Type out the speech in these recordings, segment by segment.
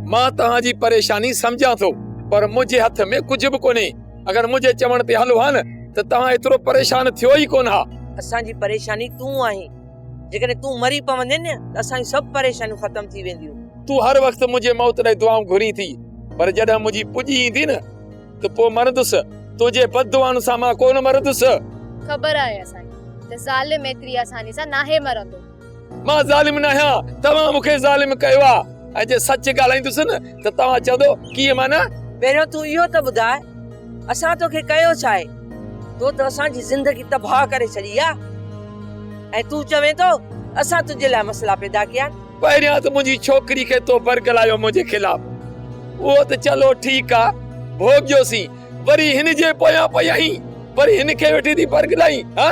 मां तव्हांजी परेशानी समझां थो, पर मुझे हथ में कुछ भी कोने। अगर मुझे चवण ते हलो हा न त तव्हां एतिरो परेशान थियो ही कोन हा। असांजी परेशानी तूं आहीं। जेकॾहिं तूं मरी पवंदे न त असांजी सभु परेशानियूं ख़तम थी वेंदियूं। तूं हर वक्त मुझे मौत ॾे दुआऊं घुरी थी, पर जॾहिं मुंहिंजी पुॼी ईंदी न त पोइ मरदुसि। तुंहिंजे बददुआनि सां मां कोन मरदुसि। ख़बर आहे असांखे त ज़ालिम एतिरी आसानी सां नाहे मरंदो। मां ज़ालिम न आहियां, तव्हां मूंखे ज़ालिम कयो आहे। ऐं जे सच ॻाल्हाईंदुसि न त तव्हां चवंदो कीअं माना? पहिरियों तूं इहो त ॿुधाए, असां तोखे कयो छा आहे? तो त असांजी ज़िंदगी तबाह करे छॾी आहे, ऐं तूं चवें थो असां तुंहिंजे लाइ मसला पैदा कया। पहिरियां त मुंहिंजी छोकिरी खे तो बरगलायो मुंहिंजे खिलाफ़। उहो त चलो ठीकु आहे, भोॻियोसीं। वरी हिन जे पोयां पयाहीं, वरी हिन खे वेठी थी बरगलाई। हा,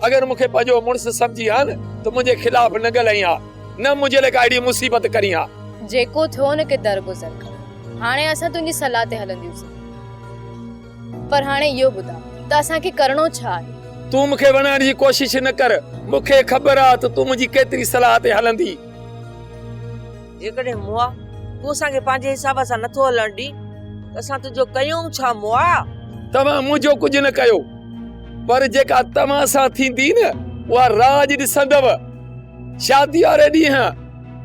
अगर मूंखे पंहिंजो मुड़ुसु सम्झी हा न त मुंहिंजे खिलाफ़ न ॻाल्हाई हा, न मुंहिंजे लाइ काई मुसीबत करी हा। जेको थियो न के दरगुज़र कर। हाणे असां तुंहिंजी सलाह ते हलंदियूंसीं, पर हाणे इहो ॿुधा त असांखे करणो छा आहे? तूं मूंखे वणाइण जी कोशिश न कर। मूंखे ख़बर आहे त तूं मुंहिंजी केतिरी सलाह ते हलंदी। जेकॾहिं मुआ तूं असांखे पंहिंजे हिसाब सां नथो हलण ॾी त असां तुंहिंजो कयूं छा? मुआ तव्हां मुंहिंजो कुझु न कयो, पर जेका तव्हां सां थींदी न उहा राज ॾिसंदव। शादी वारे ॾींहुं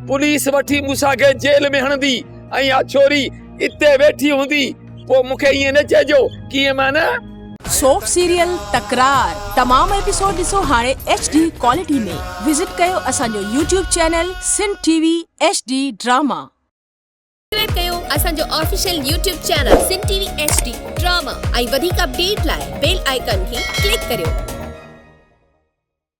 पुलिस वठी मूंसां खे जेल में हणंदी ऐं इहा छोरी इते वेठी हूंदी, पोइ मूंखे ईअं न चइजो कीअं माना। सोप सीरियल तकरार तमाम एपिसोड ॾिसो हाणे HD क्वालिटी में। विजिट कयो असांजो YouTube channel Sindh TV HD drama. Subscribe कयो असांजो official YouTube channel Sindh TV HD drama ऐं वधीक अपडेट लाइ बेल आइकन खे क्लिक करियो।